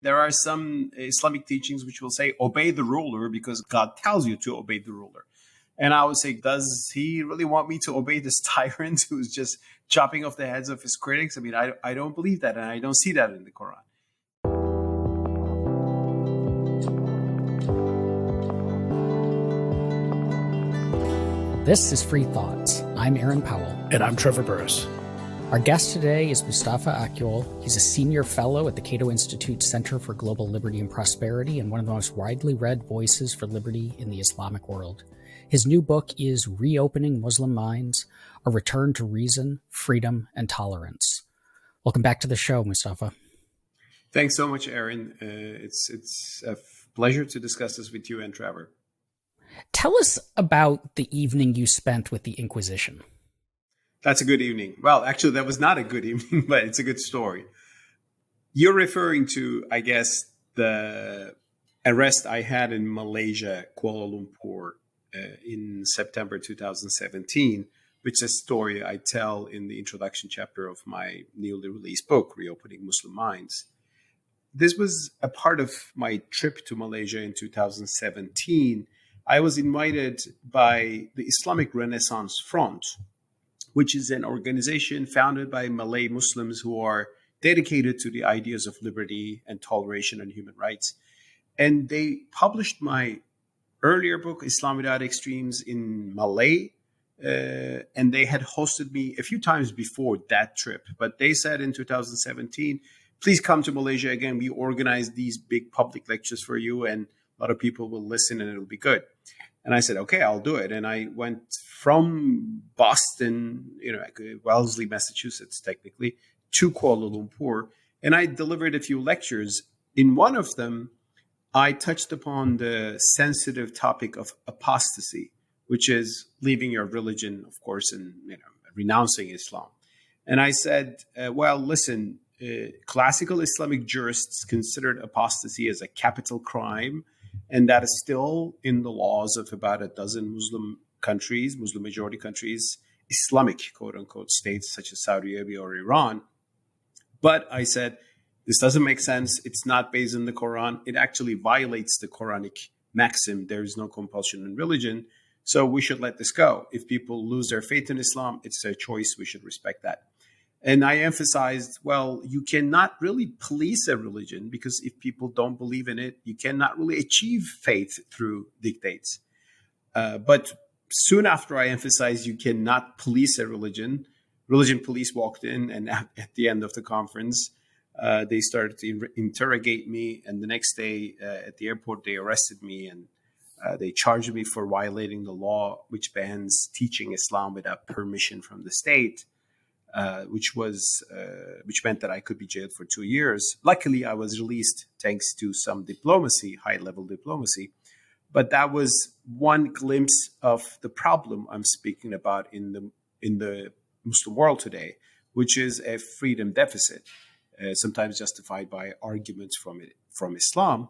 There are some Islamic teachings which will say, obey the ruler because God tells you to obey the ruler. And I would say, does he really want me to obey this tyrant who's just chopping off the heads of his critics? I mean, I don't believe that, and I don't see that in the Quran. This is Free Thoughts. I'm Aaron Powell. And I'm Trevor Burrus. Our guest today is Mustafa Aykol. He's a senior fellow at the Cato Institute's Center for Global Liberty and Prosperity and one of the most widely read voices for liberty in the Islamic world. His new book is Reopening Muslim Minds, A Return to Reason, Freedom, and Tolerance. Welcome back to the show, Mustafa. Thanks so much, Aaron. It's a pleasure to discuss this with you and Trevor. Tell us about the evening you spent with the Inquisition. That's a good evening. Well, actually, that was not a good evening, but it's a good story. You're referring to, I guess, the arrest I had in Malaysia, Kuala Lumpur, in September 2017, which is a story I tell in the introduction chapter of my newly released book, Reopening Muslim Minds. This was a part of my trip to Malaysia in 2017. I was invited by the Islamic Renaissance Front, which is an organization founded by Malay Muslims who are dedicated to the ideas of liberty and toleration and human rights. And they published my earlier book, Islam Without Extremes, in Malay. And they had hosted me a few times before that trip. But they said in 2017, please come to Malaysia again. We organize these big public lectures for you, and a lot of people will listen and it'll be good. And I said, okay, I'll do it. And I went from Boston, Wellesley, Massachusetts, technically, to Kuala Lumpur. And I delivered a few lectures. In one of them, I touched upon the sensitive topic of apostasy, which is leaving your religion, of course, and renouncing Islam. And I said, listen, classical Islamic jurists considered apostasy as a capital crime, and that is still in the laws of about a dozen Muslim countries, Muslim majority countries, Islamic, quote unquote, states such as Saudi Arabia or Iran. But I said, this doesn't make sense. It's not based in the Quran. It actually violates the Quranic maxim. There is no compulsion in religion. So we should let this go. If people lose their faith in Islam, it's their choice. We should respect that. And I emphasized, you cannot really police a religion because if people don't believe in it, you cannot really achieve faith through dictates. But soon after I emphasized you cannot police a religion police walked in, and at the end of the conference, they started to interrogate me. And the next day at the airport, they arrested me and they charged me for violating the law, which bans teaching Islam without permission from the state. Which meant that I could be jailed for 2 years. Luckily, I was released thanks to some diplomacy, high-level diplomacy. But that was one glimpse of the problem I'm speaking about in the Muslim world today, which is a freedom deficit, sometimes justified by arguments from Islam.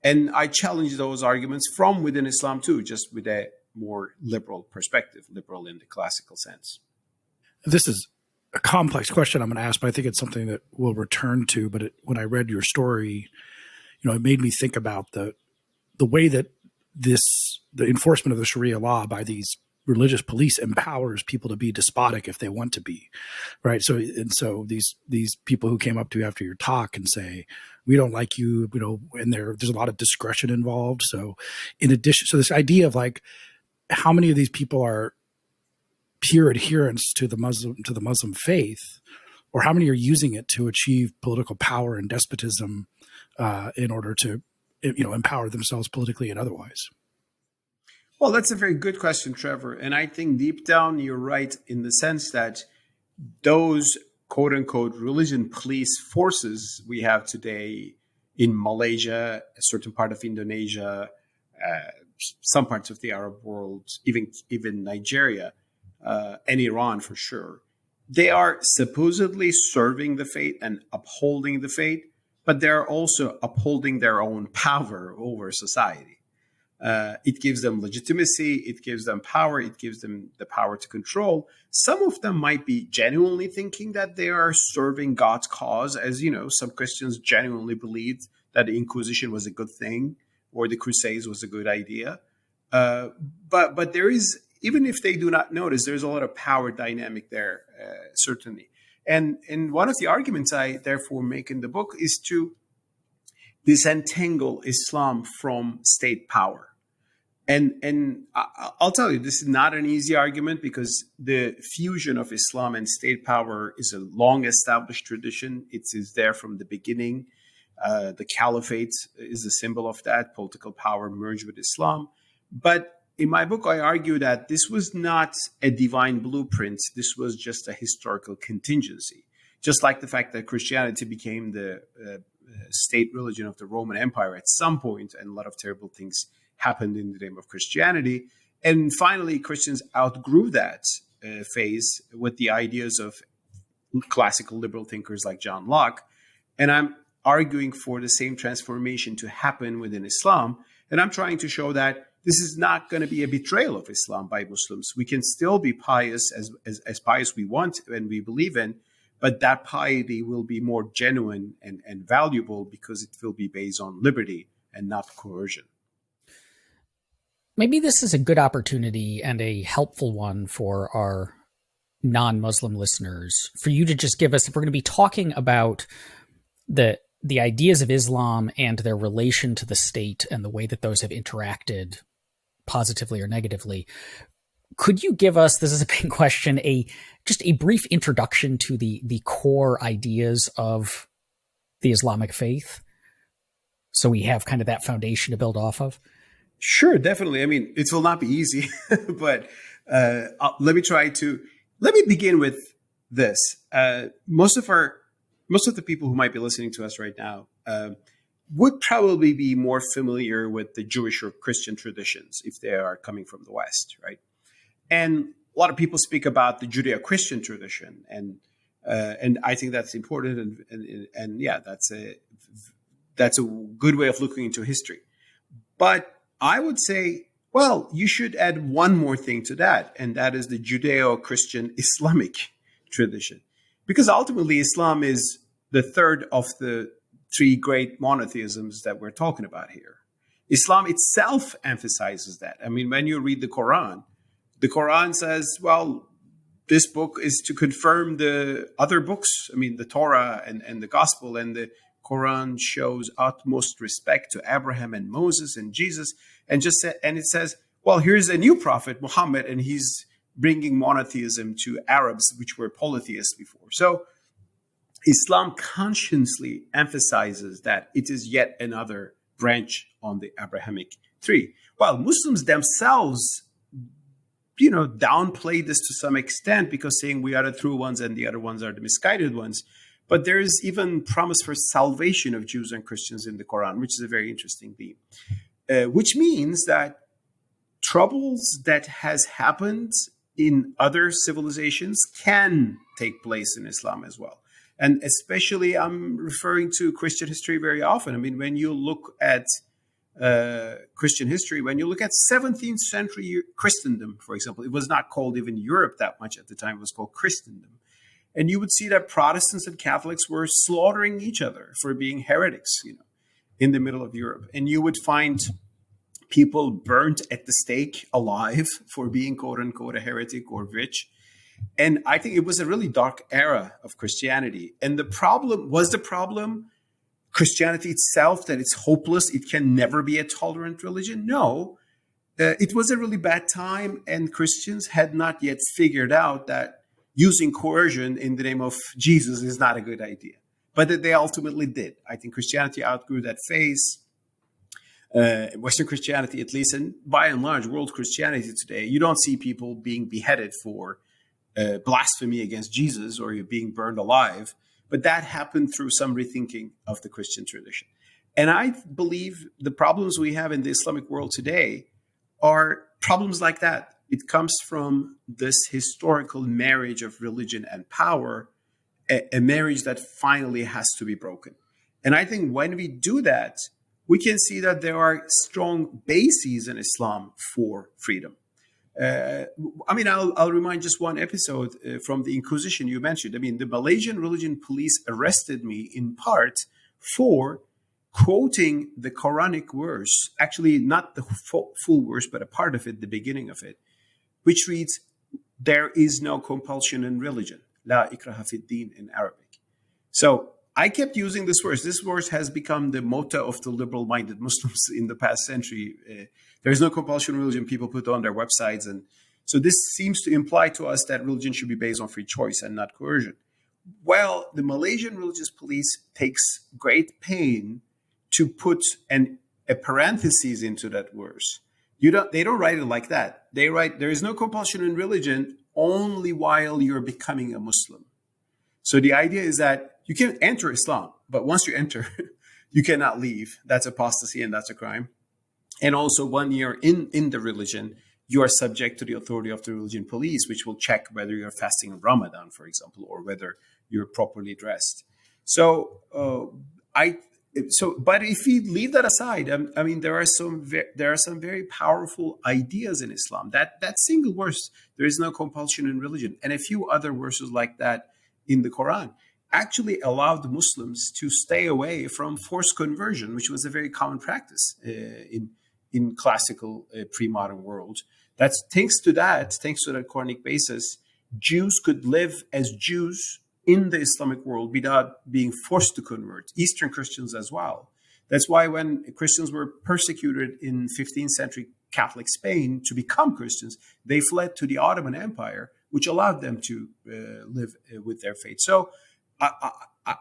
And I challenge those arguments from within Islam too, just with a more liberal perspective, liberal in the classical sense. This is a complex question I'm going to ask, but I think it's something that we'll return to. But when I read your story, it made me think about the way that the enforcement of the Sharia law by these religious police empowers people to be despotic if they want to be, right? So these people who came up to you after your talk and say, we don't like you, and there's a lot of discretion involved. So in addition, so this idea of how many of these people are pure adherents to the Muslim faith, or how many are using it to achieve political power and despotism in order to empower themselves politically and otherwise? Well, that's a very good question, Trevor. And I think deep down, you're right in the sense that those quote unquote religion police forces we have today in Malaysia, a certain part of Indonesia, some parts of the Arab world, even Nigeria, and Iran for sure. They are supposedly serving the faith and upholding the faith, but they're also upholding their own power over society. It gives them legitimacy. It gives them power. It gives them the power to control. Some of them might be genuinely thinking that they are serving God's cause, as some Christians genuinely believed that the Inquisition was a good thing or the Crusades was a good idea. But there is, even if they do not notice, there's a lot of power dynamic there, certainly. And one of the arguments I therefore make in the book is to disentangle Islam from state power. And I'll tell you, this is not an easy argument because the fusion of Islam and state power is a long established tradition. It is there from the beginning. The caliphate is a symbol of that, political power merged with Islam. But in my book, I argue that this was not a divine blueprint. This was just a historical contingency. Just like the fact that Christianity became the state religion of the Roman Empire at some point, and a lot of terrible things happened in the name of Christianity. And finally, Christians outgrew that phase with the ideas of classical liberal thinkers like John Locke. And I'm arguing for the same transformation to happen within Islam. And I'm trying to show that this is not going to be a betrayal of Islam by Muslims. We can still be pious as pious we want and we believe in, but that piety will be more genuine and valuable because it will be based on liberty and not coercion. Maybe this is a good opportunity and a helpful one for our non-Muslim listeners, for you to just give us, if we're going to be talking about the ideas of Islam and their relation to the state and the way that those have interacted positively or negatively, could you give us, this is a big question, just a brief introduction to the core ideas of the Islamic faith, so we have kind of that foundation to build off of? Sure, definitely. I mean, it will not be easy, but let me begin with this. Most of the people who might be listening to us right now would probably be more familiar with the Jewish or Christian traditions if they are coming from the West, right? And a lot of people speak about the Judeo-Christian tradition, and I think that's important, and yeah, that's a good way of looking into history. But I would say, well, you should add one more thing to that, and that is the Judeo-Christian Islamic tradition. Because ultimately, Islam is the third of the three great monotheisms that we're talking about here. Islam itself emphasizes that. I mean, when you read the Quran says, well, this book is to confirm the other books. I mean, the Torah and the Gospel, and the Quran shows utmost respect to Abraham and Moses and Jesus, and it says, well, here's a new prophet, Muhammad, and he's bringing monotheism to Arabs, which were polytheists before. So Islam consciously emphasizes that it is yet another branch on the Abrahamic tree. While Muslims themselves, downplay this to some extent because saying we are the true ones and the other ones are the misguided ones. But there is even promise for salvation of Jews and Christians in the Quran, which is a very interesting theme. Which means that troubles that has happened in other civilizations can take place in Islam as well. And especially I'm referring to Christian history very often. I mean, when you look at Christian history, when you look at 17th century Christendom, for example, it was not called even Europe that much at the time, it was called Christendom. And you would see that Protestants and Catholics were slaughtering each other for being heretics, in the middle of Europe. And you would find people burnt at the stake alive for being, quote unquote, a heretic or witch. And I think it was a really dark era of Christianity. And the problem Christianity itself, that it's hopeless, it can never be a tolerant religion? No, it was a really bad time, and Christians had not yet figured out that using coercion in the name of Jesus is not a good idea. But they ultimately did. I think Christianity outgrew that phase. Western Christianity, at least, and by and large, world Christianity today, you don't see people being beheaded for blasphemy against Jesus or you're being burned alive. But that happened through some rethinking of the Christian tradition. And I believe the problems we have in the Islamic world today are problems like that. It comes from this historical marriage of religion and power, a marriage that finally has to be broken. And I think when we do that, we can see that there are strong bases in Islam for freedom. I'll remind just one episode from the Inquisition you mentioned. I mean, the Malaysian religion police arrested me in part for quoting the Quranic verse, actually not the full verse, but a part of it, the beginning of it, which reads, "There is no compulsion in religion, la ikraha fid din" in Arabic. So I kept using this verse. This verse has become the motto of the liberal-minded Muslims in the past century. There is no compulsion in religion, people put on their websites. And so this seems to imply to us that religion should be based on free choice and not coercion. Well, the Malaysian religious police takes great pain to put a parenthesis into that verse. They don't write it like that. They write, "There is no compulsion in religion only while you're becoming a Muslim." So the idea is that you can enter Islam, but once you enter, you cannot leave. That's apostasy and that's a crime. And also, when you're in the religion, you are subject to the authority of the religion police, which will check whether you're fasting in Ramadan, for example, or whether you're properly dressed. But if we leave that aside, there are some very powerful ideas in Islam. That single verse, "There is no compulsion in religion," and a few other verses like that in the Quran, actually allowed Muslims to stay away from forced conversion, which was a very common practice in classical pre-modern world. Thanks to that Quranic basis, Jews could live as Jews in the Islamic world without being forced to convert. Eastern Christians as well. That's why when Christians were persecuted in 15th century Catholic Spain to become Christians, they fled to the Ottoman Empire, which allowed them to live with their faith. So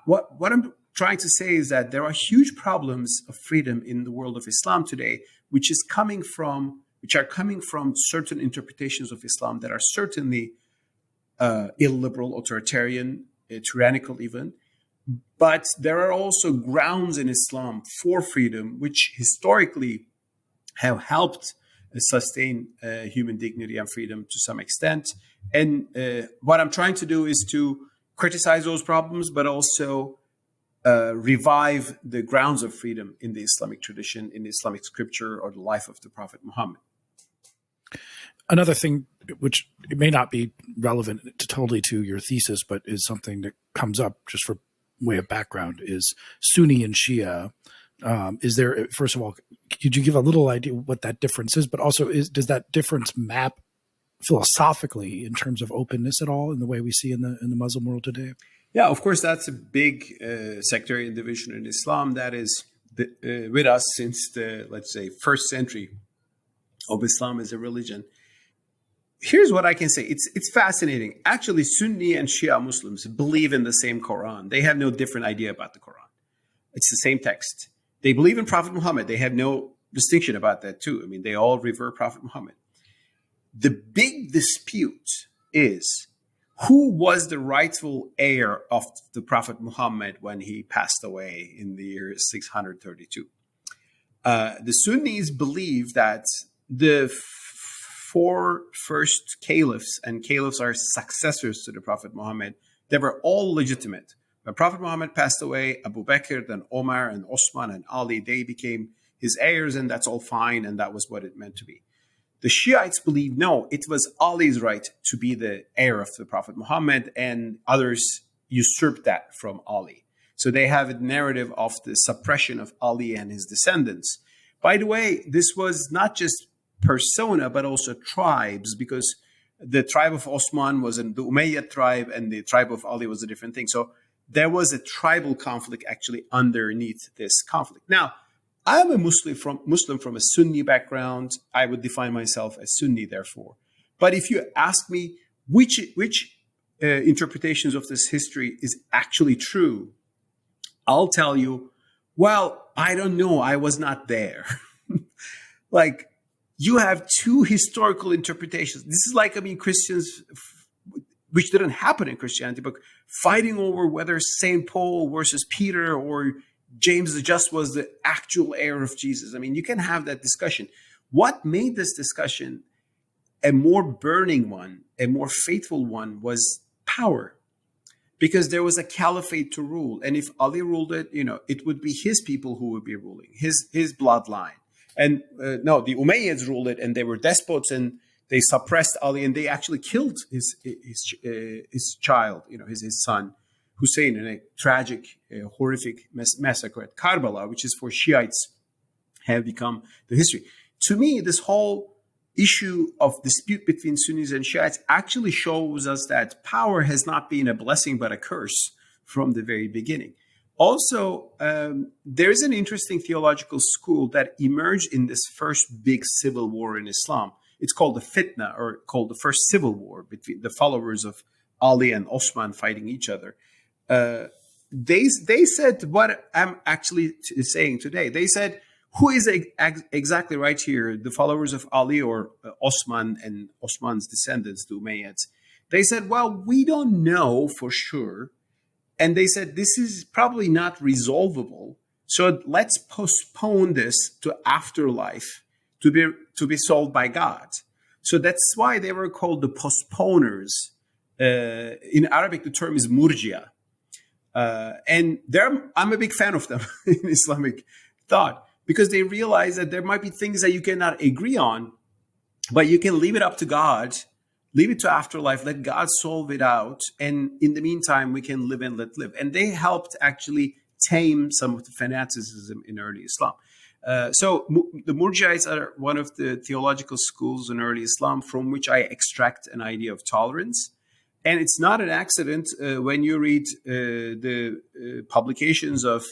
what I'm trying to say is that there are huge problems of freedom in the world of Islam today, which are coming from certain interpretations of Islam that are certainly illiberal, authoritarian, tyrannical even. But there are also grounds in Islam for freedom, which historically have helped sustain human dignity and freedom to some extent. And what I'm trying to do is to criticize those problems, but also revive the grounds of freedom in the Islamic tradition, in the Islamic scripture, or the life of the Prophet Muhammad. Another thing, which it may not be relevant totally to your thesis, but is something that comes up just for way of background, is Sunni and Shia. Is there, first of all, could you give a little idea what that difference is? But also, does that difference map philosophically in terms of openness at all in the way we see in the Muslim world today? Yeah, of course, that's a big sectarian division in Islam that is with us since the, let's say, first century of Islam as a religion. Here's what I can say. It's fascinating. Actually, Sunni and Shia Muslims believe in the same Quran. They have no different idea about the Quran. It's the same text. They believe in Prophet Muhammad. They have no distinction about that too. I mean, they all revere Prophet Muhammad. The big dispute is who was the rightful heir of the Prophet Muhammad when he passed away in the year 632. The Sunnis believe that the four first caliphs, and caliphs are successors to the Prophet Muhammad, they were all legitimate. When Prophet Muhammad passed away, Abu Bakr, then Omar, and Osman, and Ali, they became his heirs, and that's all fine, and that was what it meant to be. The Shiites believe, no, it was Ali's right to be the heir of the Prophet Muhammad, and others usurped that from Ali. So they have a narrative of the suppression of Ali and his descendants. By the way, this was not just persona, but also tribes, because the tribe of Osman was the Umayyad tribe, and the tribe of Ali was a different thing. So there was a tribal conflict actually underneath this conflict. Now, I'm a Muslim from a Sunni background. I would define myself as Sunni, therefore. But if you ask me which interpretations of this history is actually true, I'll tell you, well, I don't know. I was not there. Like, you have two historical interpretations. This is like, Christians, which didn't happen in Christianity, but fighting over whether St. Paul versus Peter or James the Just was the actual heir of Jesus. You can have that discussion. What made this discussion a more burning one, a more faithful one, was power. because there was a caliphate to rule. And if Ali ruled it, it would be his people who would be ruling, his bloodline. And no, the Umayyads ruled it, and they were despots, and they suppressed Ali, and they actually killed his child, his son, Hussein, in a tragic, horrific massacre at Karbala, which is for Shiites have become the history. To me, this whole issue of dispute between Sunnis and Shiites actually shows us that power has not been a blessing but a curse from the very beginning. Also, there's an interesting theological school that emerged in this first big civil war in Islam. It's called the Fitna, or called the first civil war between the followers of Ali and Osman fighting each other. They said what I'm actually saying today. They said, who is exactly right here, the followers of Ali or Osman and Osman's descendants, the Umayyads? They said, well, we don't know for sure. And they said, this is probably not resolvable. So let's postpone this to afterlife to be solved by God. So that's why they were called the postponers. In Arabic, the term is murjia. And I'm a big fan of them in Islamic thought, because they realize that there might be things that you cannot agree on, but you can leave it up to God, leave it to afterlife, let God solve it out. And in the meantime, we can live and let live. And they helped actually tame some of the fanaticism in early Islam. So the Murji'ites are one of the theological schools in early Islam from which I extract an idea of tolerance. And it's not an accident when you read the publications of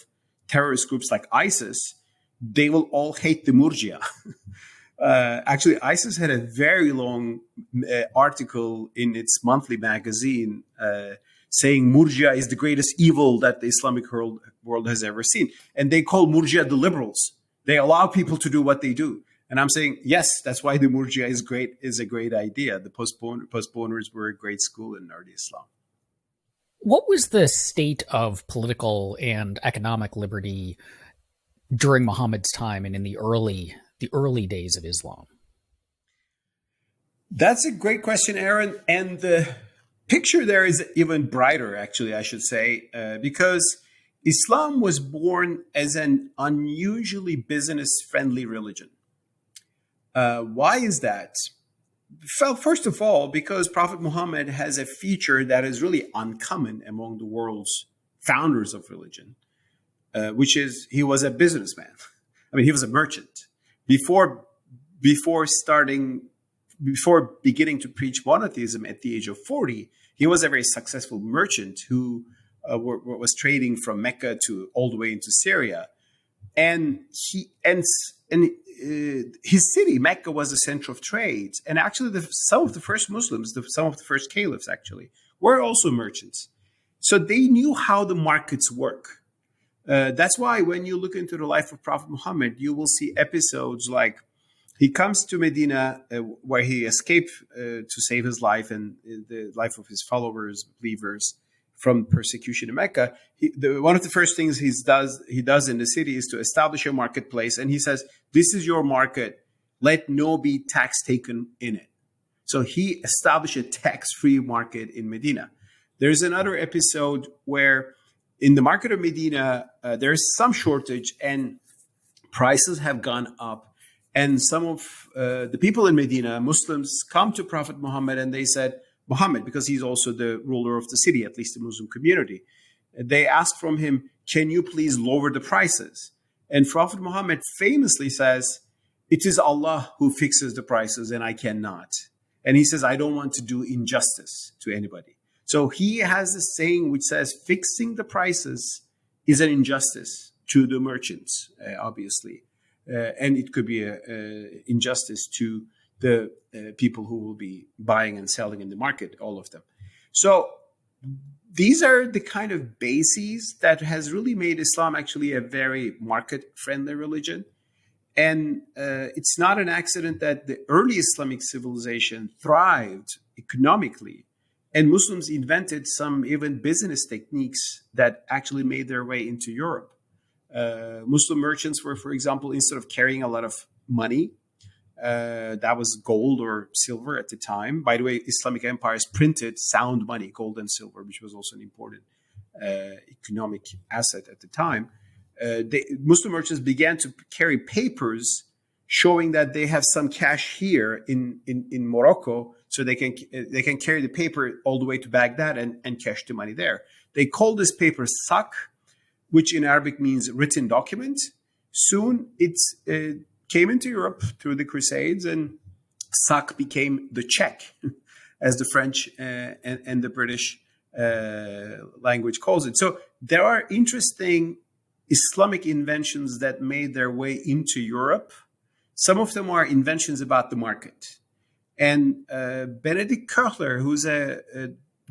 terrorist groups like ISIS, they will all hate the Murjia. Actually, ISIS had a very long article in its monthly magazine saying Murjia is the greatest evil that the Islamic world has ever seen. And they call Murjia the liberals. They allow people to do what they do. And I'm saying, yes, that's why the Murjia is a great idea. The postponers were a great school in early Islam. What was the state of political and economic liberty during Muhammad's time and in the early days of Islam? That's a great question, Aaron. And the picture there is even brighter, actually, I should say, because Islam was born as an unusually business-friendly religion. Why is that? Well, first of all, because Prophet Muhammad has a feature that is really uncommon among the world's founders of religion, which is he was a businessman. I mean, he was a merchant. Before beginning to preach monotheism at the age of 40, he was a very successful merchant who was trading from Mecca to all the way into Syria. And his city, Mecca, was the center of trade. And actually, some of the first Muslims, some of the first caliphs actually, were also merchants. So they knew how the markets work. That's why when you look into the life of Prophet Muhammad, you will see episodes like he comes to Medina, where he escaped to save his life and the life of his followers, believers, from persecution in Mecca. One of the first things he does in the city is to establish a marketplace. And he says, this is your market. Let no be tax taken in it. So he established a tax-free market in Medina. There's another episode where in the market of Medina, there's some shortage and prices have gone up. And some of the people in Medina, Muslims, come to Prophet Muhammad and they said, Muhammad, because he's also the ruler of the city, at least the Muslim community, they asked from him, can you please lower the prices? And Prophet Muhammad famously says, it is Allah who fixes the prices and I cannot. And he says, I don't want to do injustice to anybody. So he has this saying which says fixing the prices is an injustice to the merchants, obviously. And it could be an injustice to the people who will be buying and selling in the market, all of them. So these are the kind of bases that has really made Islam actually a very market-friendly religion. And it's not an accident that the early Islamic civilization thrived economically. And Muslims invented some even business techniques that actually made their way into Europe. Muslim merchants were, for example, instead of carrying a lot of money, That was gold or silver at the time. By the way, Islamic empires printed sound money, gold and silver, which was also an important economic asset at the time. Muslim merchants began to carry papers showing that they have some cash here in Morocco, so they can carry the paper all the way to Baghdad and cash the money there. They call this paper sak, which in Arabic means written document. Soon it came into Europe through the Crusades, and sak became the check, as the French and the British language calls it. So there are interesting Islamic inventions that made their way into Europe. Some of them are inventions about the market. And Benedict Koechler, who's a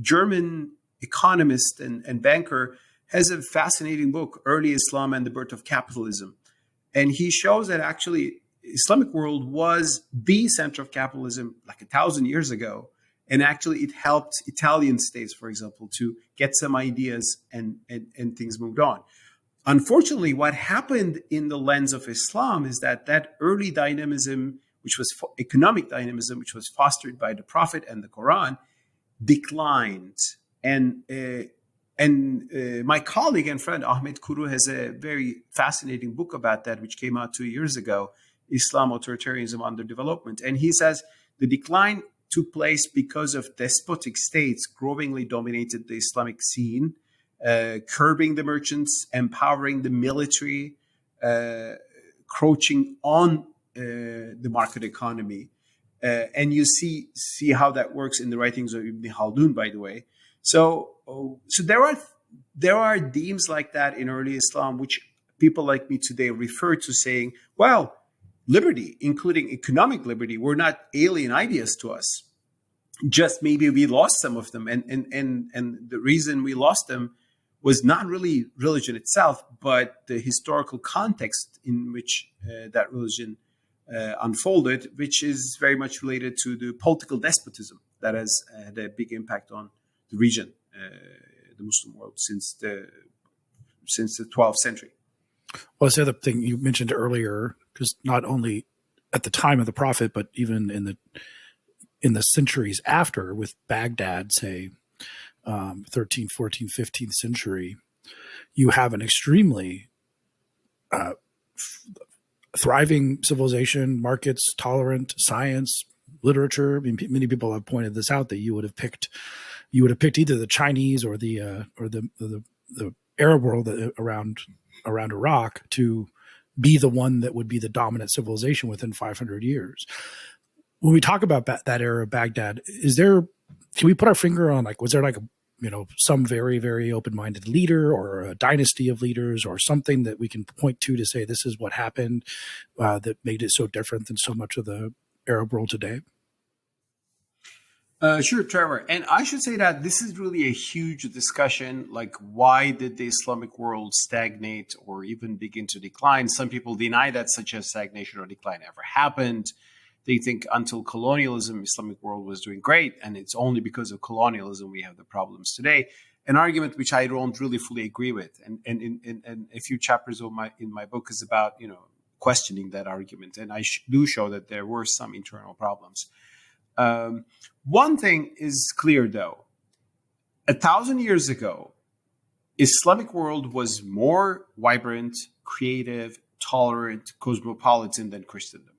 German economist and banker, has a fascinating book, Early Islam and the Birth of Capitalism. And he shows that actually Islamic world was the center of capitalism like 1,000 years ago. And actually it helped Italian states, for example, to get some ideas and things moved on. Unfortunately, what happened in the lens of Islam is that early dynamism, which was economic dynamism, which was fostered by the Prophet and the Quran, declined. And my colleague and friend Ahmed Kuru has a very fascinating book about that, which came out 2 years ago, Islam, Authoritarianism under Development. And he says the decline took place because of despotic states growingly dominated the Islamic scene, curbing the merchants, empowering the military, crouching on the market economy. And you see how that works in the writings of Ibn Khaldun, by the way. So there are themes like that in early Islam, which people like me today refer to saying, well, liberty, including economic liberty, were not alien ideas to us. Just maybe we lost some of them. And the reason we lost them was not really religion itself, but the historical context in which that religion unfolded, which is very much related to the political despotism that has had a big impact on the region, the Muslim world, since the 12th century. Well, that's the other thing you mentioned earlier, because not only at the time of the Prophet, but even in the centuries after, with Baghdad, say 13th, 14th, 15th century, you have an extremely thriving civilization, markets, tolerant, science, literature. I mean, many people have pointed this out, that you would have picked either the Chinese or the Arab world around Iraq to be the one that would be the dominant civilization within 500 years. When we talk about that era of Baghdad, can we put our finger on, like, was there like some very, very open-minded leader or a dynasty of leaders or something that we can point to say this is what happened that made it so different than so much of the Arab world today? Sure, Trevor. And I should say that this is really a huge discussion. Like, why did the Islamic world stagnate or even begin to decline? Some people deny that such a stagnation or decline ever happened. They think until colonialism, Islamic world was doing great, and it's only because of colonialism we have the problems today. An argument which I don't really fully agree with, and a few chapters of in my book is about questioning that argument, and I do show that there were some internal problems. One thing is clear, though: 1,000 years ago, Islamic world was more vibrant, creative, tolerant, cosmopolitan than Christendom.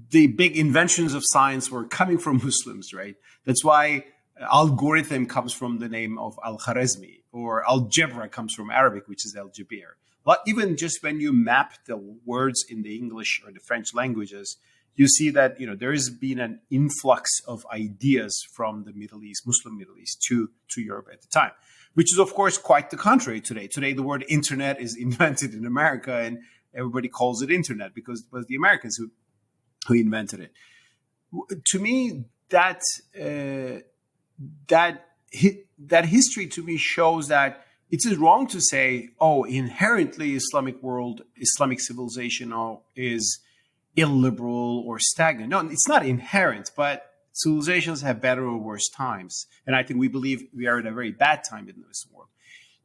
The big inventions of science were coming from Muslims, right? That's why algorithm comes from the name of Al-Khwarizmi, or algebra comes from Arabic, which is al-Jabir. But even just when you map the words in the English or the French languages, you see that there has been an influx of ideas from the Middle East, Muslim Middle East, to Europe at the time, which is, of course, quite the contrary today. Today, the word internet is invented in America, and everybody calls it internet because it was the Americans who invented it. To me, that history to me shows that it is wrong to say, inherently Islamic world, Islamic civilization is illiberal or stagnant. No, it's not inherent, but civilizations have better or worse times. And I think we believe we are at a very bad time in this world.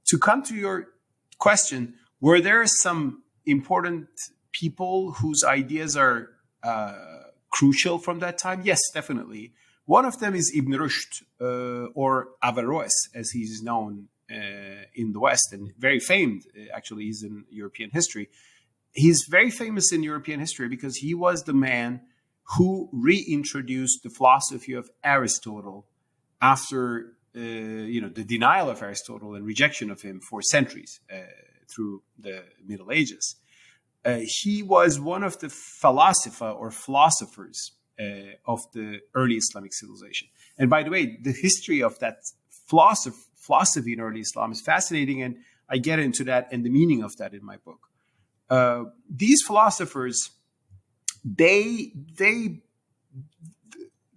To come to your question, were there some important people whose ideas are crucial from that time? Yes, definitely. One of them is Ibn Rushd, or Averroes, as he's known in the West, and very famed. Actually, he's in European history. He's very famous in European history because he was the man who reintroduced the philosophy of Aristotle after the denial of Aristotle and rejection of him for centuries through the Middle Ages. He was one of the philosophers of the early Islamic civilization. And by the way, the history of that philosophy in early Islam is fascinating, and I get into that and the meaning of that in my book. These philosophers, they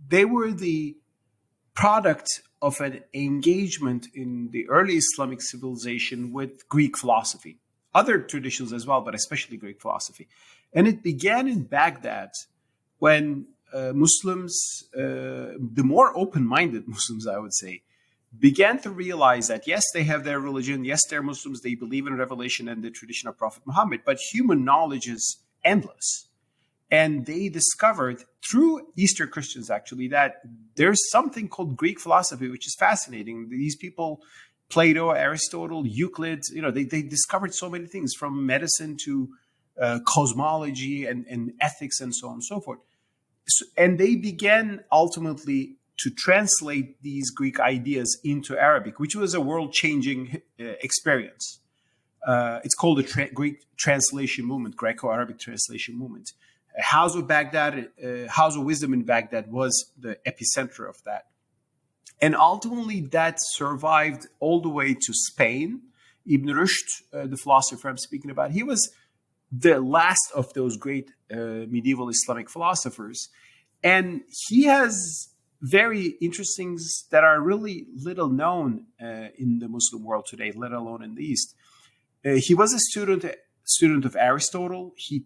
were the product of an engagement in the early Islamic civilization with Greek philosophy, other traditions as well, but especially Greek philosophy. And it began in Baghdad when Muslims, the more open-minded Muslims, I would say, began to realize that, yes, they have their religion, yes, they're Muslims, they believe in revelation and the tradition of Prophet Muhammad, but human knowledge is endless. And they discovered through Eastern Christians, actually, that there's something called Greek philosophy, which is fascinating. These people, Plato, Aristotle, Euclid, they discovered so many things, from medicine to cosmology and ethics and so on and so forth. And they began ultimately to translate these Greek ideas into Arabic, which was a world-changing experience. It's called the Greek translation movement, Greco-Arabic translation movement. House of Wisdom in Baghdad was the epicenter of that. And ultimately that survived all the way to Spain. Ibn Rushd, the philosopher I'm speaking about, he was the last of those great medieval Islamic philosophers. And he has very interesting things that are really little known in the Muslim world today, let alone in the East. He was a student of Aristotle. He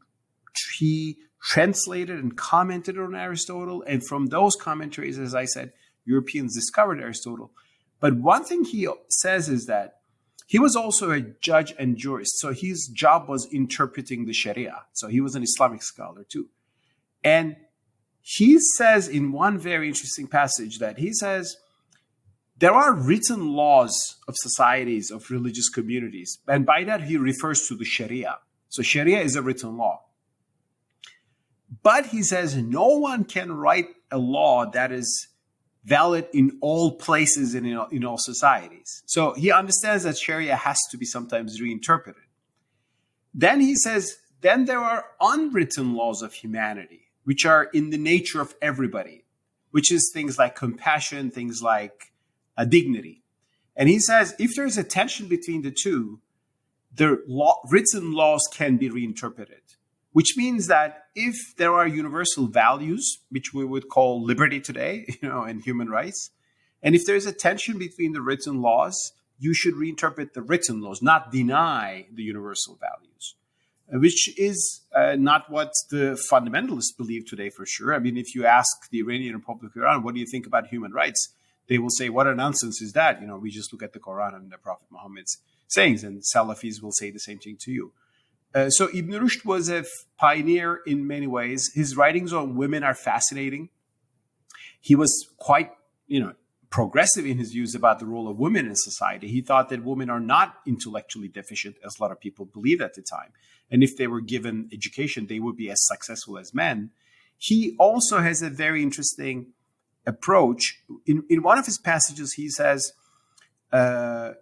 translated and commented on Aristotle. And from those commentaries, as I said, Europeans discovered Aristotle. But one thing he says is that he was also a judge and jurist. So his job was interpreting the Sharia. So he was an Islamic scholar too. And he says in one very interesting passage that he says, there are written laws of societies, of religious communities. And by that, he refers to the Sharia. So Sharia is a written law. But he says no one can write a law that is valid in all places and in all societies. So he understands that Sharia has to be sometimes reinterpreted. Then he says, then there are unwritten laws of humanity, which are in the nature of everybody, which is things like compassion, things like dignity. And he says, if there is a tension between the two, the written laws can be reinterpreted, which means that if there are universal values, which we would call liberty today, and human rights, and if there's a tension between the written laws, you should reinterpret the written laws, not deny the universal values, which is not what the fundamentalists believe today for sure. I mean, if you ask the Iranian Republic of Iran, what do you think about human rights? They will say, what a nonsense is that? We just look at the Quran and the Prophet Muhammad's sayings, and Salafis will say the same thing to you. So Ibn Rushd was a pioneer in many ways. His writings on women are fascinating. He was quite, progressive in his views about the role of women in society. He thought that women are not intellectually deficient, as a lot of people believed at the time. And if they were given education, they would be as successful as men. He also has a very interesting approach. In one of his passages, he says, when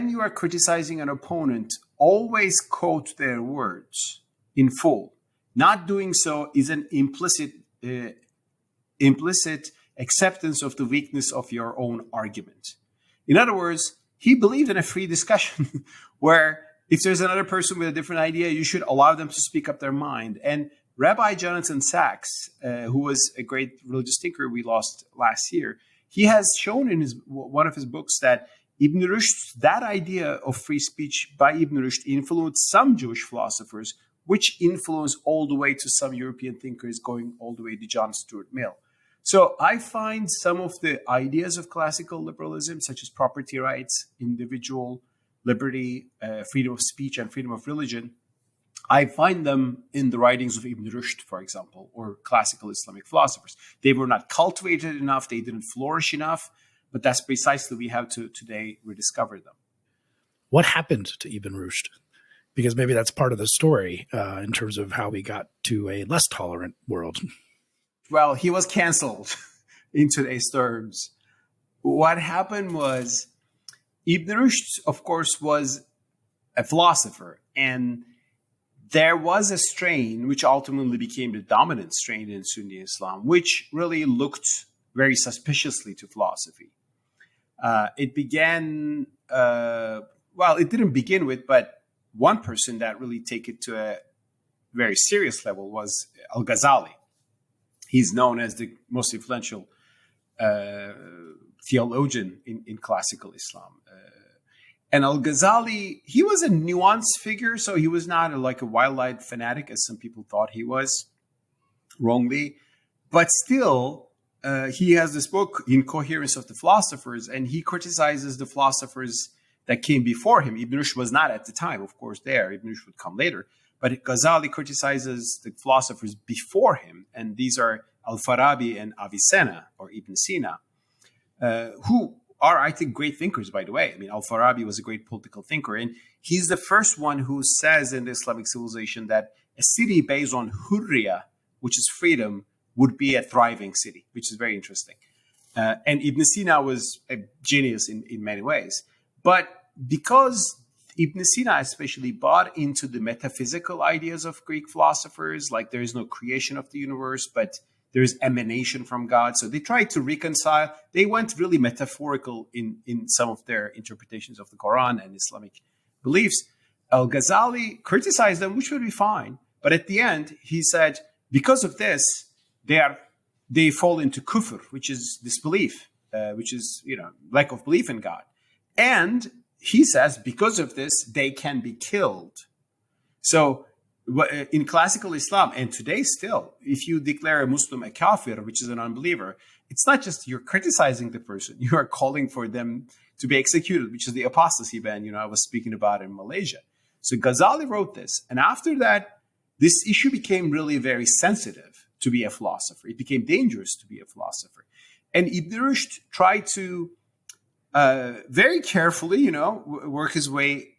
you are criticizing an opponent, always quote their words in full. Not doing so is an implicit acceptance of the weakness of your own argument. In other words, he believed in a free discussion where if there's another person with a different idea, you should allow them to speak up their mind. And Rabbi Jonathan Sacks, who was a great religious thinker we lost last year, he has shown in one of his books that Ibn Rushd, that idea of free speech by Ibn Rushd influenced some Jewish philosophers, which influenced all the way to some European thinkers, going all the way to John Stuart Mill. So I find some of the ideas of classical liberalism, such as property rights, individual liberty, freedom of speech, and freedom of religion, I find them in the writings of Ibn Rushd, for example, or classical Islamic philosophers. They were not cultivated enough, they didn't flourish enough, but that's precisely we have to today rediscover them. What happened to Ibn Rushd? Because maybe that's part of the story in terms of how we got to a less tolerant world. Well, he was canceled in today's terms. What happened was Ibn Rushd, of course, was a philosopher, and there was a strain which ultimately became the dominant strain in Sunni Islam, which really looked very suspiciously to philosophy. It began, it didn't begin with, but one person that really took it to a very serious level was Al-Ghazali. He's known as the most influential theologian in classical Islam. And Al-Ghazali, he was a nuanced figure, so he was not like a wild-eyed fanatic, as some people thought he was, wrongly. But still, he has this book, Incoherence of the Philosophers, and he criticizes the philosophers that came before him. Ibn Rushd was not at the time, of course, there. Ibn Rushd would come later. But Ghazali criticizes the philosophers before him, and these are Al-Farabi and Avicenna, or Ibn Sina, who are, I think, great thinkers, by the way. I mean, Al-Farabi was a great political thinker, and he's the first one who says in the Islamic civilization that a city based on hurriya, which is freedom, would be a thriving city, which is very interesting. And Ibn Sina was a genius in many ways. But because Ibn Sina especially bought into the metaphysical ideas of Greek philosophers, like there is no creation of the universe, but there is emanation from God. So they tried to reconcile. They went really metaphorical in some of their interpretations of the Quran and Islamic beliefs. Al-Ghazali criticized them, which would be fine. But at the end, he said, because of this, they fall into kufr, which is disbelief, which is, lack of belief in God. And he says, because of this, they can be killed. So in classical Islam, and today still, if you declare a Muslim a kafir, which is an unbeliever, it's not just you're criticizing the person, you are calling for them to be executed, which is the apostasy ban, I was speaking about in Malaysia. So Ghazali wrote this. And after that, this issue became really very sensitive to be a philosopher. It became dangerous to be a philosopher. And Ibn Rushd tried to very carefully, work his way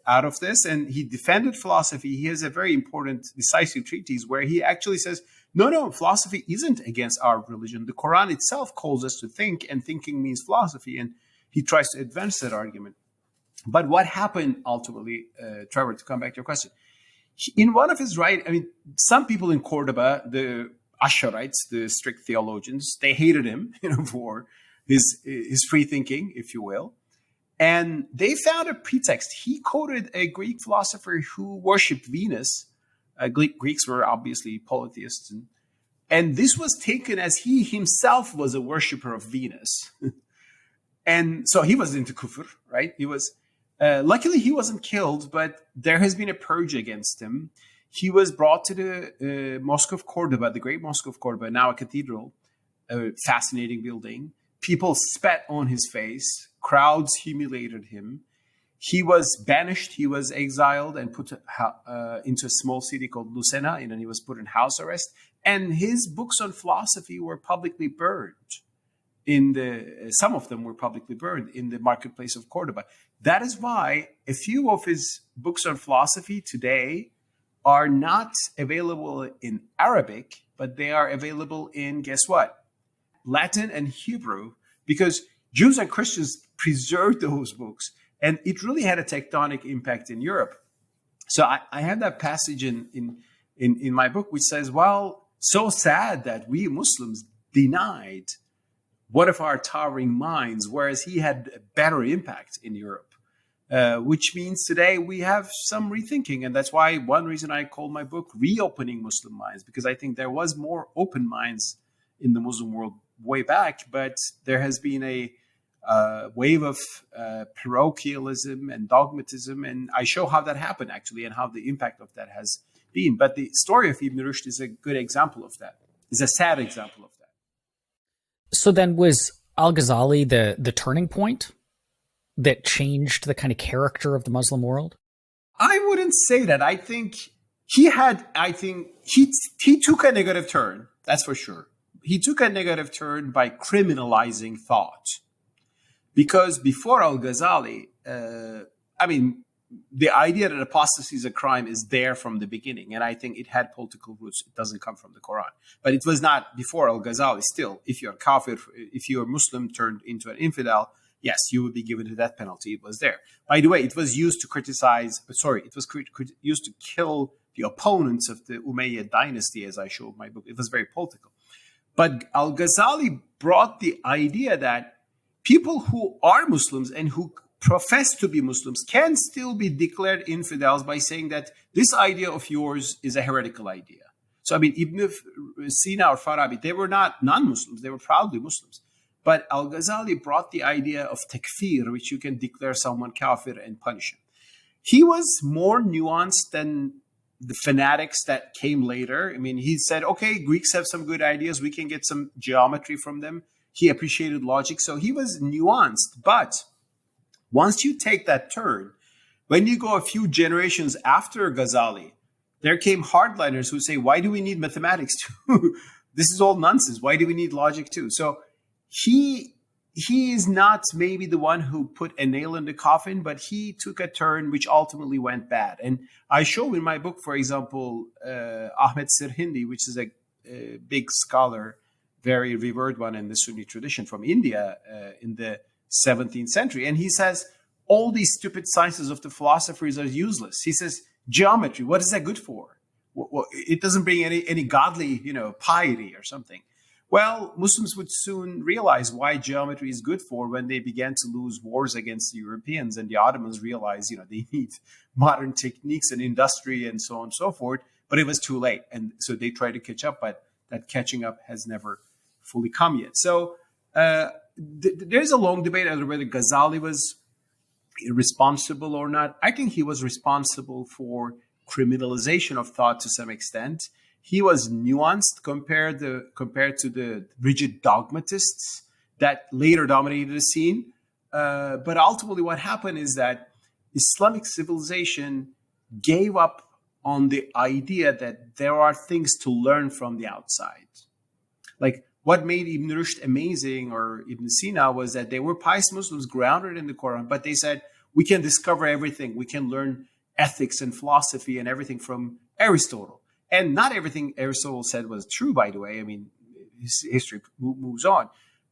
out of this, and he defended philosophy. He has a very important, decisive treatise where he actually says, no, philosophy isn't against our religion. The Quran itself calls us to think, and thinking means philosophy, and he tries to advance that argument. But what happened ultimately, Trevor, to come back to your question, in one of his some people in Cordoba, the Asharites, the strict theologians, they hated him, for his free thinking, if you will. And they found a pretext. He quoted a Greek philosopher who worshipped Venus. Greeks were obviously polytheists. And this was taken as he himself was a worshiper of Venus. And so he was into kufr, right? He was, luckily he wasn't killed, but there has been a purge against him. He was brought to the Mosque of Cordoba, the great Mosque of Cordoba, now a cathedral, a fascinating building. People spat on his face. Crowds humiliated him. He was banished. He was exiled and put into a small city called Lucena, and then he was put in house arrest. And his books on philosophy were publicly burned. Some of them were publicly burned in the marketplace of Cordoba. That is why a few of his books on philosophy today are not available in Arabic, but they are available in, guess what? Latin and Hebrew, because Jews and Christians preserved those books, and it really had a tectonic impact in Europe. So I have that passage in my book, which says, well, so sad that we Muslims denied one of our towering minds, whereas he had a better impact in Europe, which means today we have some rethinking. And that's why one reason I call my book Reopening Muslim Minds, because I think there was more open minds in the Muslim world way back, but there has been a wave of parochialism and dogmatism, and I show how that happened actually and how the impact of that has been. But the story of Ibn Rushd is a good example of that. It's a sad example of that. So then was Al-Ghazali the turning point that changed the kind of character of the Muslim world? I wouldn't say that. I think he took a negative turn. That's for sure. He took a negative turn by criminalizing thought. Because before Al-Ghazali, the idea that apostasy is a crime is there from the beginning. And I think it had political roots. It doesn't come from the Quran. But it was not before Al-Ghazali. Still, if you're a kafir, if you're a Muslim turned into an infidel, yes, you would be given a death penalty. It was there. By the way, it was used to used to kill the opponents of the Umayyad dynasty, as I show in my book. It was very political. But Al-Ghazali brought the idea that people who are Muslims and who profess to be Muslims can still be declared infidels by saying that this idea of yours is a heretical idea. So, Ibn Sina or Farabi, they were not non-Muslims. They were proudly Muslims. But Al-Ghazali brought the idea of takfir, which you can declare someone kafir and punish him. He was more nuanced than the fanatics that came later. He said, okay, Greeks have some good ideas. We can get some geometry from them. He appreciated logic. So he was nuanced. But once you take that turn, when you go a few generations after Ghazali, there came hardliners who say, why do we need mathematics too? This is all nonsense. Why do we need logic too? So he is not maybe the one who put a nail in the coffin, but he took a turn which ultimately went bad. And I show in my book, for example, Ahmed Sirhindi, which is a big scholar, very revered one in the Sunni tradition from India in the 17th century. And he says, all these stupid sciences of the philosophers are useless. He says, geometry, what is that good for? It doesn't bring any godly, piety or something. Well, Muslims would soon realize why geometry is good for when they began to lose wars against the Europeans, and the Ottomans realized, they need modern techniques and industry and so on and so forth. But it was too late. And so they tried to catch up, but that catching up has never fully come yet. So there's a long debate over whether Ghazali was irresponsible or not. I think he was responsible for criminalization of thought to some extent. He was nuanced compared to the rigid dogmatists that later dominated the scene. But ultimately what happened is that Islamic civilization gave up on the idea that there are things to learn from the outside. Like what made Ibn Rushd amazing, or Ibn Sina, was that they were pious Muslims grounded in the Quran, but they said, we can discover everything. We can learn ethics and philosophy and everything from Aristotle. And not everything Aristotle said was true, by the way. History moves on.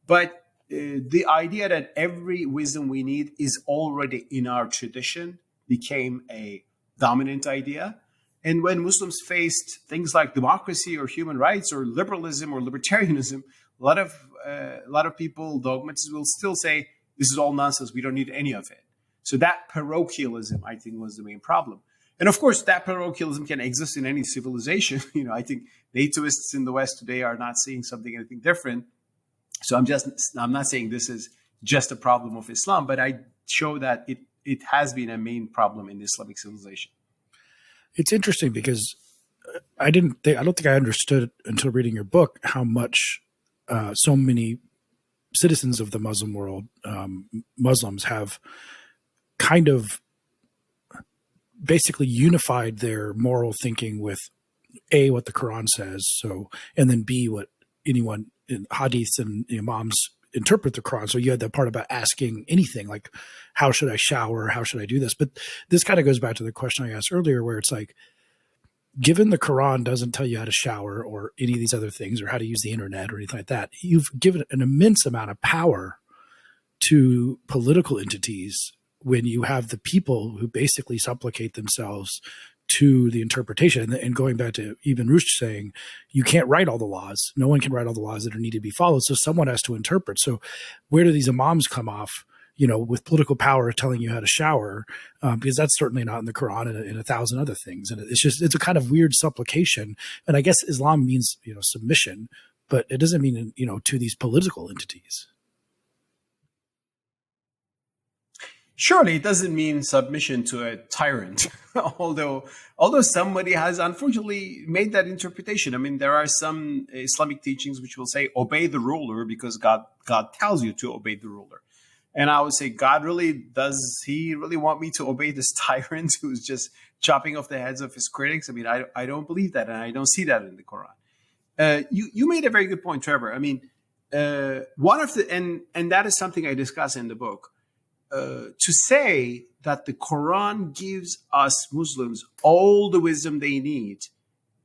But the idea that every wisdom we need is already in our tradition became a dominant idea. And when Muslims faced things like democracy or human rights or liberalism or libertarianism, a lot of people, dogmatists, will still say, this is all nonsense. We don't need any of it. So that parochialism, I think, was the main problem. And of course, that parochialism can exist in any civilization. I think nativists in the West today are not seeing anything different. So I'm not saying this is just a problem of Islam, but I show that it has been a main problem in Islamic civilization. It's interesting because I don't think I understood until reading your book how much so many citizens of the Muslim world, Muslims, have kind of basically unified their moral thinking with A, what the Quran says, and then B, what anyone in hadiths and imams interpret the Quran. So you had that part about asking anything, like, how should I shower? How should I do this? But this kind of goes back to the question I asked earlier, where it's like, given the Quran doesn't tell you how to shower or any of these other things or how to use the internet or anything like that, you've given an immense amount of power to political entities when you have the people who basically supplicate themselves to the interpretation. And going back to Ibn Rushd saying, you can't write all the laws. No one can write all the laws that need to be followed. So someone has to interpret. So where do these imams come off, with political power telling you how to shower? Because that's certainly not in the Quran and a thousand other things. And it's a kind of weird supplication. And I guess Islam means, submission, but it doesn't mean, to these political entities. Surely it doesn't mean submission to a tyrant, although somebody has unfortunately made that interpretation. There are some Islamic teachings which will say obey the ruler because God tells you to obey the ruler. And I would say, does he really want me to obey this tyrant who's just chopping off the heads of his critics? I mean, I don't believe that, and I don't see that in the Quran. You made a very good point, Trevor. I mean, one of the and that is something I discuss in the book. To say that the Quran gives us Muslims all the wisdom they need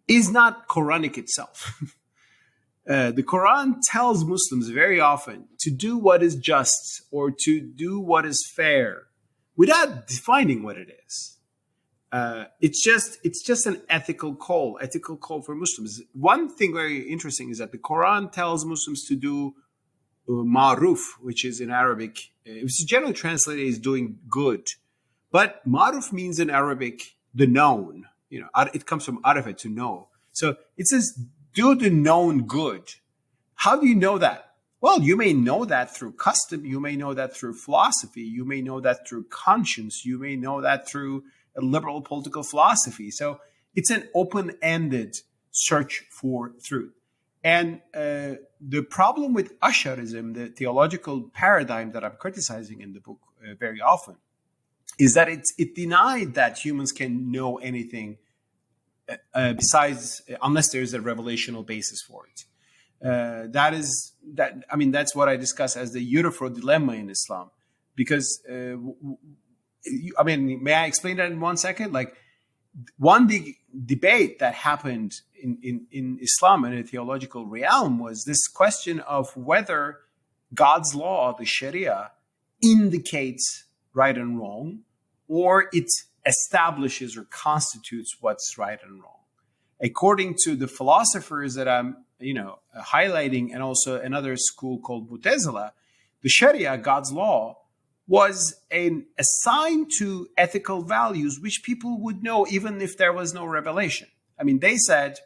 is not Quranic itself. The Quran tells Muslims very often to do what is just or to do what is fair without defining what it is. It's just an ethical call for Muslims. One thing very interesting is that the Quran tells Muslims to do ma'ruf, which is in Arabic, which is generally translated as doing good. But ma'ruf means in Arabic the known. It comes from arafat, to know. So it says do the known good. How do you know that? Well, you may know that through custom. You may know that through philosophy. You may know that through conscience. You may know that through a liberal political philosophy. So it's an open-ended search for truth. And the problem with Ash'arism, the theological paradigm that I'm criticizing in the book very often, is that it denied that humans can know anything besides, unless there's a revelational basis for it. That's what I discuss as the Euthyphro dilemma in Islam. Because, may I explain that in 1 second? Like, one debate that happened in Islam in a theological realm was this question of whether God's law, the Sharia, indicates right and wrong, or it establishes or constitutes what's right and wrong. According to the philosophers that I'm highlighting, and also another school called Mu'tazila, the Sharia, God's law, was a sign to ethical values which people would know even if there was no revelation. I mean, they said,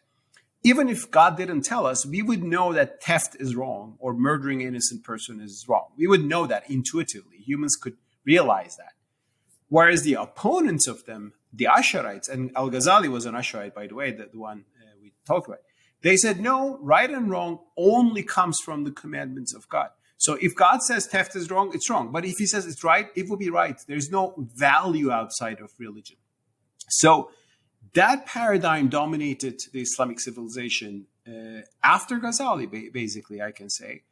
even if God didn't tell us, we would know that theft is wrong or murdering an innocent person is wrong. We would know that intuitively. Humans could realize that. Whereas the opponents of them, the Ash'arites, and Al-Ghazali was an Ash'arite, by the way, the one we talked about, they said, no, right and wrong only comes from the commandments of God. So if God says theft is wrong, it's wrong. But if he says it's right, it will be right. There's no value outside of religion. So that paradigm dominated the Islamic civilization after Ghazali, basically, I can say,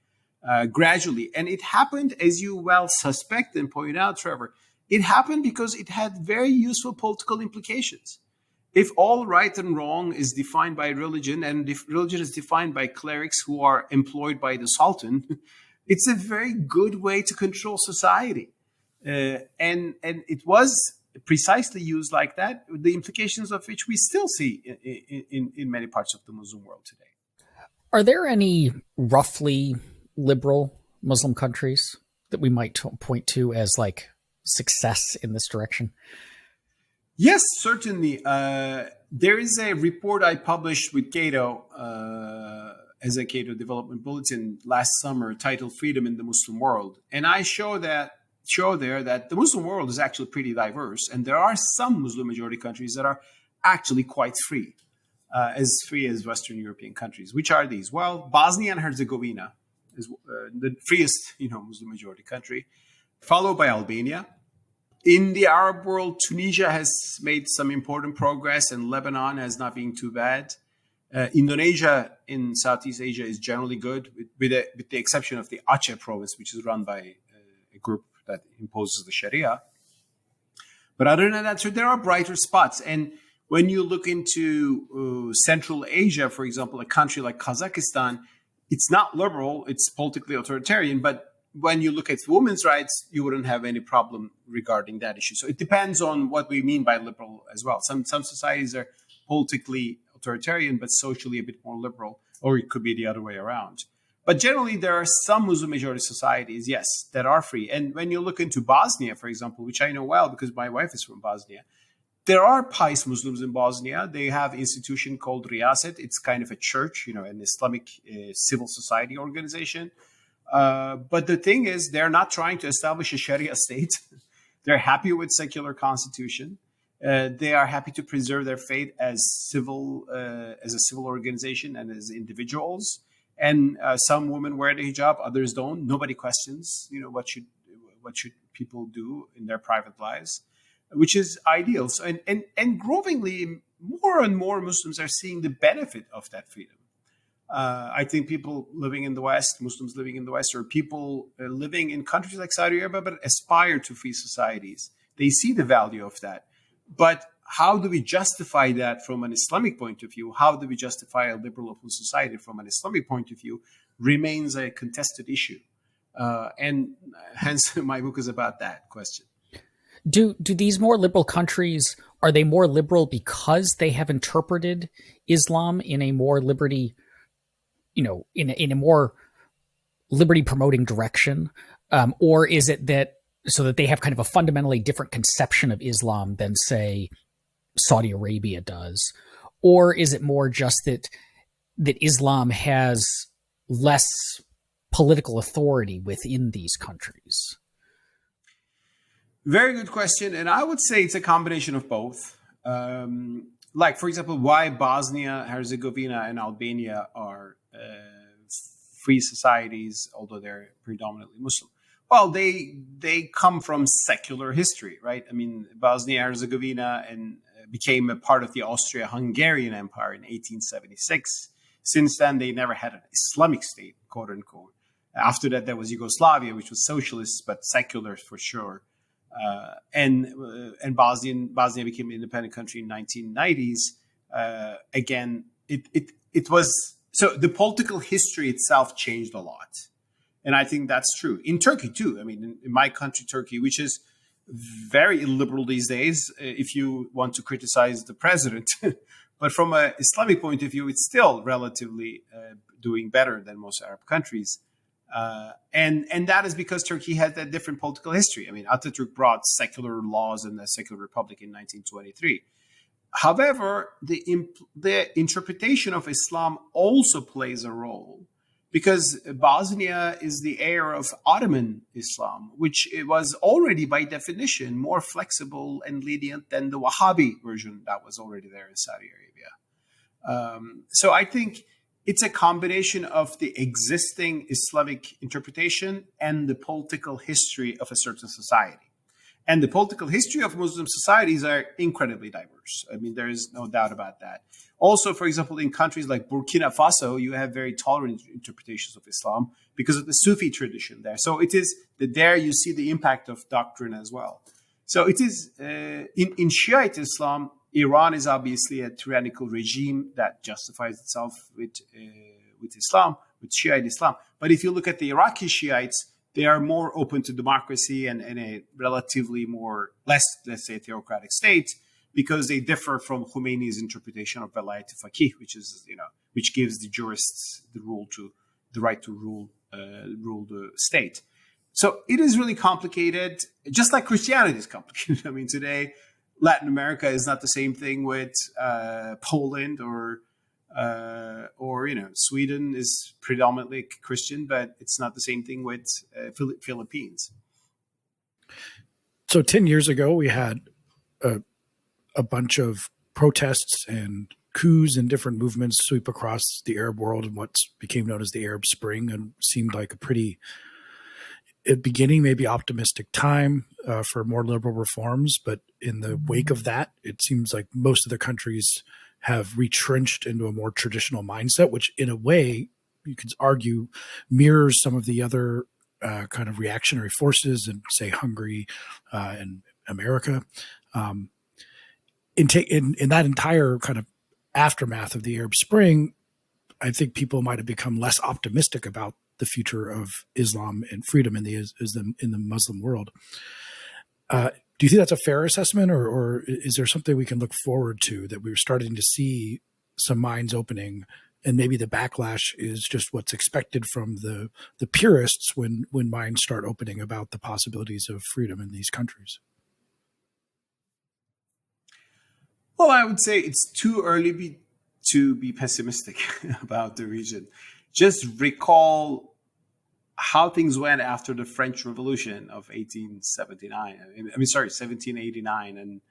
gradually. And it happened, as you well suspect and point out, Trevor, it happened because it had very useful political implications. If all right and wrong is defined by religion, and if religion is defined by clerics who are employed by the Sultan, it's a very good way to control society. And it was precisely used like that, the implications of which we still see in many parts of the Muslim world today. Are there any roughly liberal Muslim countries that we might point to as like success in this direction? Yes, certainly. There is a report I published with Cato as a Cato Development Bulletin last summer titled Freedom in the Muslim World. And I show there that the Muslim world is actually pretty diverse. And there are some Muslim majority countries that are actually quite free as Western European countries. Which are these? Well, Bosnia and Herzegovina is the freest Muslim majority country, followed by Albania. In the Arab world, Tunisia has made some important progress, and Lebanon has not been too bad. Indonesia in Southeast Asia is generally good, with the exception of the Aceh province, which is run by a group that imposes the Sharia. But other than that, so there are brighter spots. And when you look into Central Asia, for example, a country like Kazakhstan, it's not liberal, it's politically authoritarian, but when you look at women's rights, you wouldn't have any problem regarding that issue. So it depends on what we mean by liberal as well. Some societies are politically authoritarian, but socially a bit more liberal, or it could be the other way around. But generally, there are some Muslim majority societies, yes, that are free. And when you look into Bosnia, for example, which I know well because my wife is from Bosnia, there are pious Muslims in Bosnia. They have an institution called Riyaset. It's kind of a church, an Islamic civil society organization. But the thing is, they're not trying to establish a Sharia state. They're happy with secular constitution. They are happy to preserve their faith as a civil organization and as individuals. And some women wear the hijab, others don't. Nobody questions, what should people do in their private lives, which is ideal. So, and growingly, more and more Muslims are seeing the benefit of that freedom. I think people living in the West, Muslims living in the West, or people living in countries like Saudi Arabia, but aspire to free societies, they see the value of that. But how do we justify that from an Islamic point of view? How do we justify a liberal open society from an Islamic point of view remains a contested issue. And hence my book is about that question. Do these more liberal countries, are they more liberal because they have interpreted Islam in a more liberty, in a more liberty promoting direction? Or is it that so that they have kind of a fundamentally different conception of Islam than, say, Saudi Arabia does? Or is it more just that Islam has less political authority within these countries? Very good question. And I would say it's a combination of both. Like, for example, why Bosnia, Herzegovina, and Albania are free societies, although they're predominantly Muslim. Well, they come from secular history, right? I mean, Bosnia Herzegovina became a part of the Austria-Hungarian Empire in 1876. Since then, they never had an Islamic state, quote unquote. After that, there was Yugoslavia, which was socialist but secular for sure. And Bosnia became an independent country in 1990s. Again, it was so the political history itself changed a lot. And I think that's true. In Turkey, too. I mean, in my country, Turkey, which is very illiberal these days, if you want to criticize the president. But from an Islamic point of view, it's still relatively doing better than most Arab countries. And that is because Turkey had a different political history. I mean, Atatürk brought secular laws and a secular republic in 1923. However, the interpretation of Islam also plays a role, because Bosnia is the heir of Ottoman Islam, which was already by definition more flexible and lenient than the Wahhabi version that was already there in Saudi Arabia. So I think it's a combination of the existing Islamic interpretation and the political history of a certain society. And the political history of Muslim societies are incredibly diverse. I mean, there is no doubt about that. Also, for example, in countries like Burkina Faso, you have very tolerant interpretations of Islam because of the Sufi tradition there. So it is that there you see the impact of doctrine as well. So it is in Shiite Islam, Iran is obviously a tyrannical regime that justifies itself with Islam, with Shiite Islam. But if you look at the Iraqi Shiites, they are more open to democracy and a relatively less, let's say, theocratic state, because they differ from Khomeini's interpretation of Velayat Faqih, which gives the jurists the right to rule the state. So it is really complicated, just like Christianity is complicated. I mean, today, Latin America is not the same thing with Poland or Sweden is predominantly Christian, but it's not the same thing with Philippines. So 10 years ago, we had a bunch of protests and coups and different movements sweep across the Arab world in what became known as the Arab Spring, and seemed like a pretty, at beginning, maybe optimistic time for more liberal reforms. But in the wake of that, it seems like most of the countries have retrenched into a more traditional mindset, which in a way you could argue mirrors some of the other kind of reactionary forces in, say, Hungary and America. In that entire kind of aftermath of the Arab Spring, I think people might have become less optimistic about the future of Islam and freedom in the Muslim world. Do you think that's a fair assessment, or is there something we can look forward to, that we're starting to see some minds opening, and maybe the backlash is just what's expected from the purists when minds start opening about the possibilities of freedom in these countries? Well, I would say it's too early to be pessimistic about the region. Just recall how things went after the French Revolution of 1789, and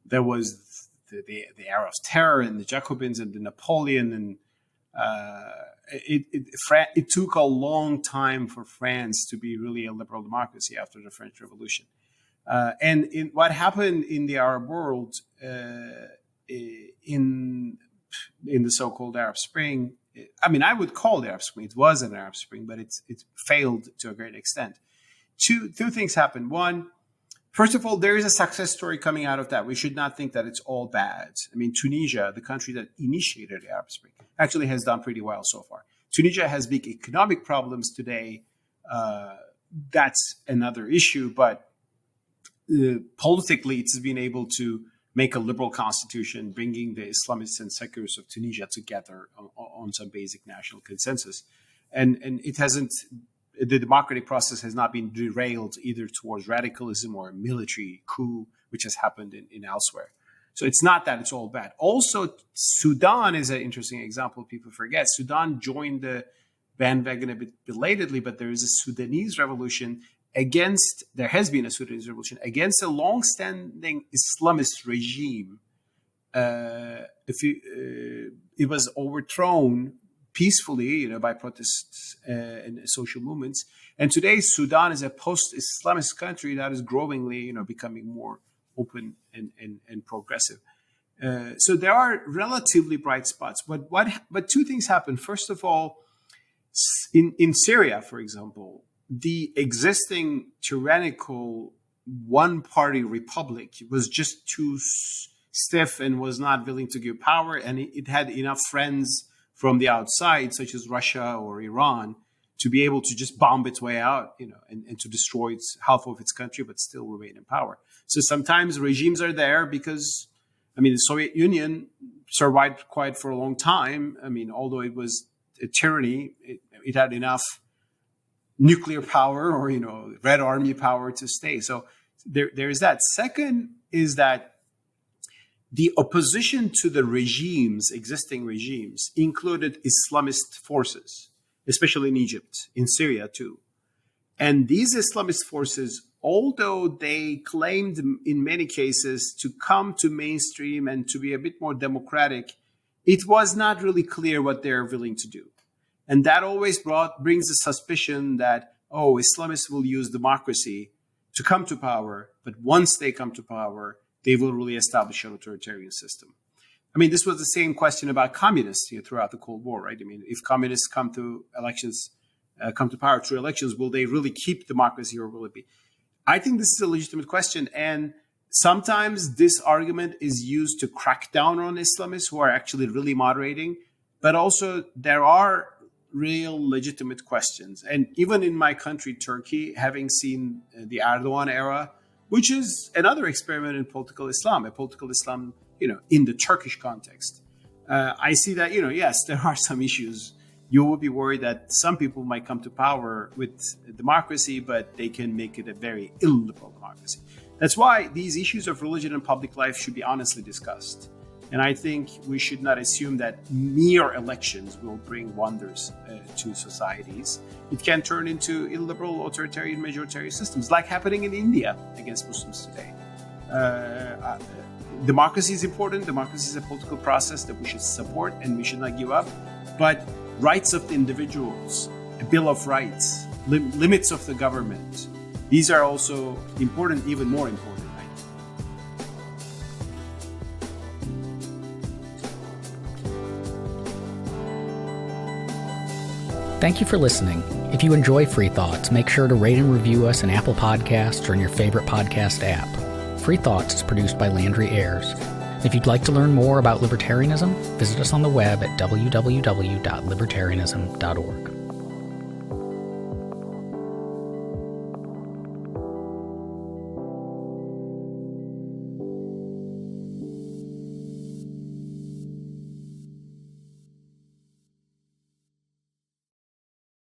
there was the era of terror and the Jacobins and the Napoleon, and It took a long time for France to be really a liberal democracy after the French Revolution. And what happened in the Arab world in the so-called Arab Spring, I mean, I would call it Arab Spring. It was an Arab Spring, but it failed to a great extent. Two things happened. One, first of all, there is a success story coming out of that. We should not think that it's all bad. I mean, Tunisia, the country that initiated the Arab Spring, actually has done pretty well so far. Tunisia has big economic problems today. That's another issue, but politically, it's been able to make a liberal constitution, bringing the Islamists and secularists of Tunisia together on some basic national consensus. And it hasn't, the democratic process has not been derailed either towards radicalism or a military coup, which has happened in elsewhere. So it's not that it's all bad. Also, Sudan is an interesting example people forget. Sudan joined the bandwagon a bit belatedly, but there is a Sudanese revolution there has been a Sudanese revolution against a long-standing Islamist regime. It was overthrown peacefully, by protests and social movements. And today, Sudan is a post-Islamist country that is growingly, becoming more open and progressive. So there are relatively bright spots. But two things happen. First of all, in Syria, for example, the existing tyrannical one-party republic was just too stiff and was not willing to give power, and it had enough friends from the outside, such as Russia or Iran, to be able to just bomb its way out, and to destroy half of its country, but still remain in power. So sometimes regimes are there because, the Soviet Union survived quite for a long time. Although it was a tyranny, it had enough nuclear power or, Red Army power to stay. So there is that. Second is that the opposition to the existing regimes, included Islamist forces, especially in Egypt, in Syria too. And these Islamist forces, although they claimed in many cases to come to mainstream and to be a bit more democratic, it was not really clear what they're willing to do. And that always brings the suspicion that, Islamists will use democracy to come to power, but once they come to power, they will really establish an authoritarian system. This was the same question about communists throughout the Cold War, right? If communists come to power through elections, will they really keep democracy or will it be? I think this is a legitimate question. And sometimes this argument is used to crack down on Islamists who are actually really moderating. But also there are real legitimate questions. And even in my country, Turkey, having seen the Erdogan era, which is another experiment in political Islam, in the Turkish context, I see that, yes, there are some issues. You will be worried that some people might come to power with democracy, but they can make it a very illiberal democracy. That's why these issues of religion and public life should be honestly discussed. And I think we should not assume that mere elections will bring wonders to societies. It can turn into illiberal, authoritarian, majoritarian systems, like happening in India against Muslims today. Democracy is important. Democracy is a political process that we should support and we should not give up. But rights of the individuals, a Bill of Rights, limits of the government, these are also important, even more important. Thank you for listening. If you enjoy Free Thoughts, make sure to rate and review us in Apple Podcasts or in your favorite podcast app. Free Thoughts is produced by Landry Ayers. If you'd like to learn more about libertarianism, visit us on the web at www.libertarianism.org.